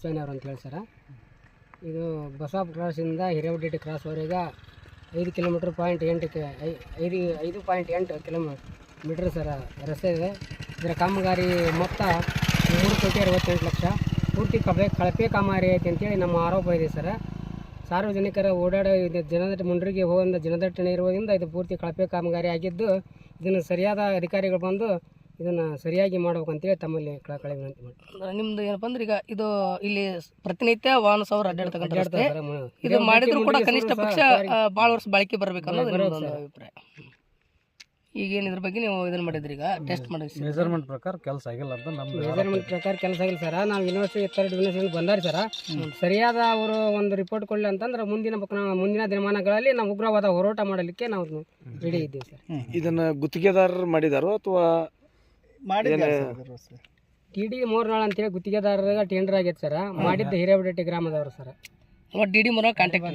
ಹುಚ್ಚಯ್ಯನವ್ರು ಅಂತ ಹೇಳಿ ಸರ. ಇದು ಬಸವ ಕ್ರಾಸಿಂದ ಹಿರೇವಡ್ಡಿ ಕ್ರಾಸ್ವರೆಗೆ 5 ಕಿಲೋಮೀಟ್ರ್ ಪಾಯಿಂಟ್ 5.8 ಕಿಲೋಮೀಟ್ರ್ ಸರ ರಸ್ತೆ ಇದೆ. ಇದರ ಕಾಮಗಾರಿ ಮೊತ್ತ 3,68,00,000 ಪೂರ್ತಿ ಕಳಪೆ ಕಾಮಗಾರಿ ಐತೆ ಅಂತೇಳಿ ನಮ್ಮ ಆರೋಪ ಇದೆ ಸರ. ಸಾರ್ವಜನಿಕರ ಓಡಾಡೋ ಜನದಟ್ಟಣೆ ಮುಂಡ್ರಿಗೆ ಹೋಗುವ ಜನದಟ್ಟಣೆ ಇರುವುದರಿಂದ ಇದು ಪೂರ್ತಿ ಕಳಪೆ ಕಾಮಗಾರಿ ಆಗಿದ್ದು, ಇದನ್ನು ಸರಿಯಾದ ಅಧಿಕಾರಿಗಳು ಬಂದು ಇದನ್ನು ಸರಿಯಾಗಿ ಮಾಡ್ಬೇಕಂತೇಳಿ ತಮ್ಮಲ್ಲಿ ಕಳಕಳಿ ವಿನಂತಿ ಮಾಡ್ತೀವಿ. ನಿಮ್ದು ಏನಪ್ಪ ಅಂದ್ರೆ ಈಗ ಇದು ಇಲ್ಲಿ ಪ್ರತಿನಿತ್ಯ ವಾಹನ ಸಾವಿರ ಅಡ್ಡಾಡ್ತಕ್ಕಂಥ ಇದು ಮಾಡಿದ್ರು ಕೂಡ ಕನಿಷ್ಠ ಪಕ್ಷ ಭಾಳ ವರ್ಷ ಬಾಳಿಕೆ ಬರಬೇಕು ಅನ್ನೋದು ಒಂದು ಅಭಿಪ್ರಾಯ. ಈಗೇನು ಇದ್ರ ಬಗ್ಗೆ ನೀವು ಇದನ್ನು ಮಾಡಿದ್ರಿ, ಈಗ ಟೆಸ್ಟ್ ಮಾಡಿದ್ರಿ, ಮೆಜರ್ಮೆಂಟ್ ಪ್ರಕಾರ ಕೆಲಸ ಆಗಿಲ್ಲ ಅಂತ ನಮ್ಮ ಮೆಜರ್ಮೆಂಟ್ ಪ್ರಕಾರ ಕೆಲಸ ಆಗಿಲ್ಲ ಸರ. ನಾವು ಯೂನಿವರ್ಸಿಟಿ ಥರ್ಡ್ ಯೂನಿವರ್ಸಿಟಿ ಬಂದಾರಿ ಸರ. ಸರಿಯಾದ ಅವರು ಒಂದು ರಿಪೋರ್ಟ್ ಕೊಡಲಿ ಅಂತಂದ್ರೆ ಮುಂದಿನ ದಿನಮಾನಗಳಲ್ಲಿ ನಾವು ಉಗ್ರವಾದ ಹೋರಾಟ ಮಾಡಲಿಕ್ಕೆ ನಾವು ರೆಡಿ ಇದ್ದೀವಿ ಸರ್. ಇದನ್ನು ಗುತ್ತಿಗೆದಾರರು ಮಾಡಿದಾರೋ ಅಥವಾ TD ಮೂರ್ನಾಳ್ ಅಂತೇಳಿ ಗುತ್ತಿಗೆದಾರರಿಗೆ ಟೆಂಡರ್ ಆಗೈತೆ ಸರ. ಮಾಡಿದ್ದು ಹಿರೇವಡ್ಡಿ ಗ್ರಾಮದವರು ಸರ. DD ಮೂರ ಕಾಂಟ್ಯಾಕ್ಟ್